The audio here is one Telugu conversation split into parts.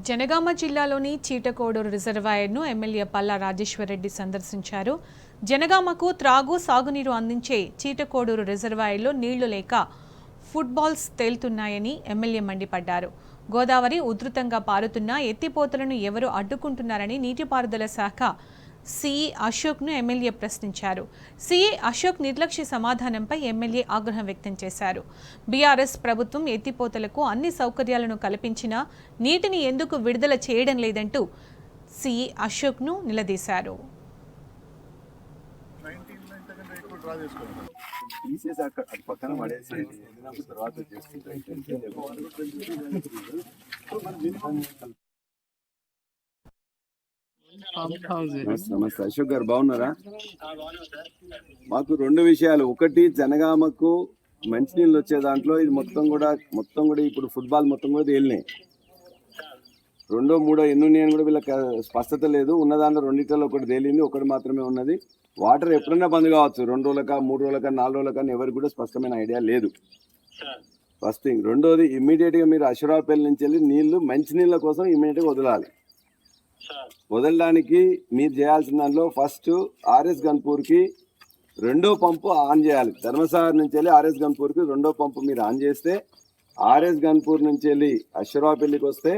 జనగామ జిల్లాలోని చీటకోడూరు రిజర్వాయర్ను ఎమ్మెల్యే పల్లా రాజేశ్వరరెడ్డి సందర్శించారు. జనగామకు త్రాగు సాగునీరు అందించే చీటకోడూరు రిజర్వాయర్లో నీళ్లు లేక ఫుట్బాల్స్ తేలుతున్నాయని ఎమ్మెల్యే మండిపడ్డారు. గోదావరి ఉధృతంగా పారుతున్న ఎత్తిపోతలను ఎవరు అడ్డుకుంటున్నారని నీటిపారుదల శాఖ సిఈ అశోక్ను ఎమ్మెల్యే ప్రశ్నించారు. సిఈ అశోక్ నిర్లక్ష్య సమాధానంపై ఎమ్మెల్యే ఆగ్రహం వ్యక్తం చేశారు. బీఆర్ఎస్ ప్రభుత్వం ఎత్తిపోతలకు అన్ని సౌకర్యాలను కల్పించినా నీటిని ఎందుకు విడుదల చేయడం లేదంటూ సిఈ అశోక్ను నిలదీశారు. నమస్తే అశోక్ గారు, బాగున్నారా? మాకు రెండు విషయాలు. ఒకటి, జనగామకు మంచినీళ్ళు వచ్చే దాంట్లో ఇది మొత్తం కూడా ఇప్పుడు ఫుట్బాల్ మొత్తం కూడా తేలినాయి. రెండో మూడో ఎన్ని ఉన్నాయని కూడా వీళ్ళకి స్పష్టత లేదు. ఉన్న దాంట్లో రెండింటిలో ఒకటి తేలింది, ఒకటి మాత్రమే ఉన్నది. వాటర్ ఎప్పుడైనా బంద్ కావచ్చు, 2 రోజులకా 3 రోజులకా 4 రోజులకా ఎవరికి కూడా స్పష్టమైన ఐడియా లేదు. First thing. రెండోది, ఇమ్మీడియట్గా మీరు అశ్వరాపల్లి నుంచి వెళ్ళి నీళ్లు మంచినీళ్ళ కోసం ఇమ్మీడియట్గా వదలాలి. వదలడానికి మీరు చేయాల్సిన దాంట్లో ఫస్ట్ ఆర్ఎస్ గన్పూర్కి 2వ పంపు ఆన్ చేయాలి. ధర్మసాగర్ నుంచి వెళ్ళి ఆర్ఎస్ గన్పూర్కి 2వ పంపు మీరు ఆన్ చేస్తే ఆర్ఎస్ గన్పూర్ నుంచి వెళ్ళి అశ్వరాపల్లికి వస్తే,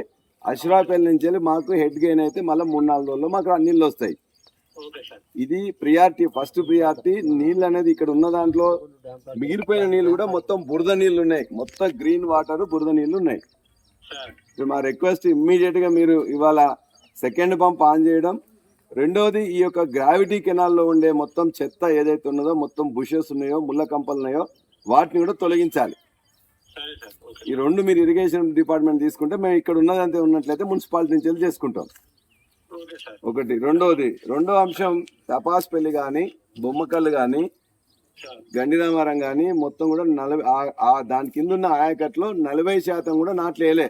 అశ్వరాపల్లి నుంచి వెళ్ళి మాకు హెడ్ గెయిన్ అయితే మళ్ళీ 3-4 రోజుల్లో మాకు నీళ్ళు వస్తాయి. ఇది ప్రియారిటీ, ఫస్ట్ ప్రియారిటీ. నీళ్ళు అనేది ఇక్కడ ఉన్న దాంట్లో మిగిలిపోయిన నీళ్ళు కూడా మొత్తం బురద నీళ్ళు ఉన్నాయి, మొత్తం గ్రీన్ వాటర్ బురద నీళ్ళు ఉన్నాయి. మా రిక్వెస్ట్, ఇమ్మీడియట్గా మీరు ఇవాళ 2nd పంప్ ఆన్ చేయడం. రెండోది, ఈ యొక్క గ్రావిటీ కెనాల్లో ఉండే మొత్తం చెత్త ఏదైతే ఉన్నదో, మొత్తం బుషెస్ ఉన్నాయో, ముళ్ళ కంపలు ఉన్నాయో, వాటిని కూడా తొలగించాలి. ఈ రెండు మీరు ఇరిగేషన్ డిపార్ట్మెంట్ తీసుకుంటే, మేము ఇక్కడ ఉన్నదంతే ఉన్నట్లయితే మున్సిపాలిటీ నుంచి వెళ్ళి చేసుకుంటాం. ఒకటి. రెండో అంశం, తపాస్పల్లి కానీ బొమ్మకల్లు కానీ గండిరామారం కానీ మొత్తం కూడా దాని కింద ఉన్న ఆయకట్లో 40% కూడా నాట్లు వేయలే.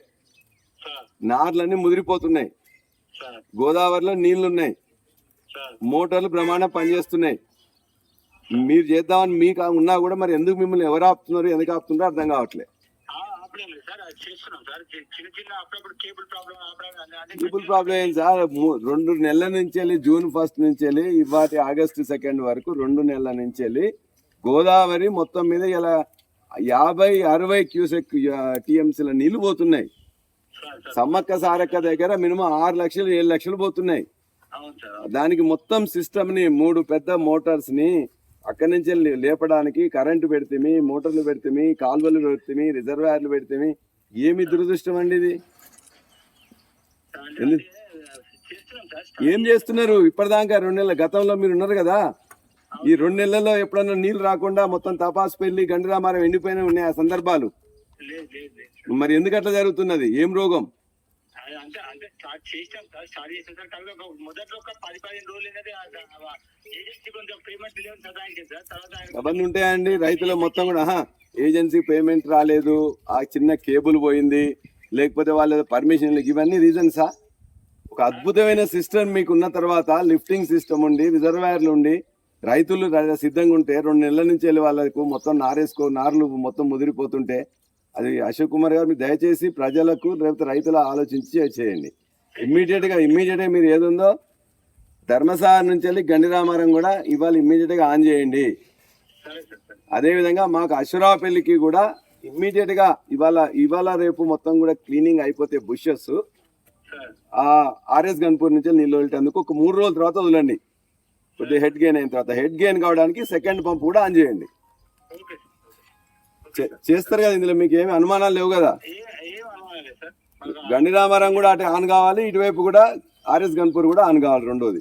నార్లన్నీ ముదిరిపోతున్నాయి. గోదావరిలో నీళ్లున్నాయి, మోటార్లు బ్రహ్మాండం పనిచేస్తున్నాయి. మీరు చేద్దామని మీకు ఉన్నా కూడా మరి ఎందుకు మిమ్మల్ని ఎవరు ఆపుతున్నారు, ఎందుకు ఆపుతున్నారో అర్థం కావట్లేదు. కేబుల్ ప్రాబ్లం ఏంటి సార్? 2 నెలల నుంచి వెళ్ళి జూన్ 1 నుంచి వెళ్ళి ఇవాటి ఆగస్టు 2 వరకు 2 నెలల నుంచి వెళ్ళి గోదావరి మొత్తం మీద ఇలా 50-60 క్యూసెక్ టీఎంసీల నీళ్లు పోతున్నాయి. సమ్మక్క సారక్క దగ్గర మినిమం 6 లక్షలు 7 లక్షలు పోతున్నాయి. దానికి మొత్తం సిస్టమ్ ని 3 పెద్ద మోటార్స్ ని అక్కడి నుంచి లేపడానికి కరెంటు పెడితేమి, మోటార్లు పెడితేమి, కాలువలు పెడితేమి, రిజర్వాయర్లు పెడితేమి. ఏమి దురదృష్టం అండి ఇది! ఏం చేస్తున్నారు ఇప్పటిదాకా? 2 నెలల గతంలో మీరు ఉన్నారు కదా, ఈ 2 నెలల్లో ఎప్పుడన్నా నీళ్లు రాకుండా మొత్తం తపాస్పల్లి గండిరామారం ఎండిపోయినా ఉన్నాయి ఆ సందర్భాలు. మరి ఎందుకు అట్లా జరుగుతున్నది? ఏం రోగం? అవన్నీ ఉంటాయండి. రైతులు మొత్తం కూడా ఏజెన్సీ పేమెంట్ రాలేదు, ఆ చిన్న కేబుల్ పోయింది, లేకపోతే వాళ్ళ పర్మిషన్, ఇవన్నీ రీజన్సా? ఒక అద్భుతమైన సిస్టమ్ మీకు ఉన్న తర్వాత, లిఫ్టింగ్ సిస్టమ్ ఉండి, రిజర్వాయర్లు ఉండి, రైతులు సిద్ధంగా ఉంటే 2 నెలల నుంచి వెళ్ళి వాళ్ళకు మొత్తం నార్లు మొత్తం ముదిరిపోతుంటే, అది అశోక్ కుమార్ గారు మీరు దయచేసి ప్రజలకు లేకపోతే రైతుల ఆలోచించి చేయండి. ఇమ్మీడియట్గా మీరు ఏదుందో ధర్మసాగర్ నుంచి వెళ్ళి గండిరామారం కూడా ఇవాళ ఇమ్మీడియట్గా ఆన్ చేయండి. అదేవిధంగా మాకు అశ్వరాపల్లికి కూడా ఇమ్మీడియట్గా ఇవాళ రేపు మొత్తం కూడా క్లీనింగ్ అయిపోతే బుషెస్ ఆర్ఎస్ గన్పూర్ నుంచి నీళ్ళు వదిలేందుకు ఒక 3 రోజుల తర్వాత వదలండి. కొద్దిగా హెడ్ గెయిన్ అయిన తర్వాత, హెడ్ గెయిన్ కావడానికి 2nd పంప్ కూడా ఆన్ చేయండి. చేస్తారు కదా, ఇందులో మీకు ఏమి అనుమానాలు లేవు కదా? గండిరామారం కూడా అటు ఆన్ కావాలి, ఇటువైపు కూడా ఆర్ఎస్ గన్పూర్ కూడా ఆన్ కావాలి. రెండోది.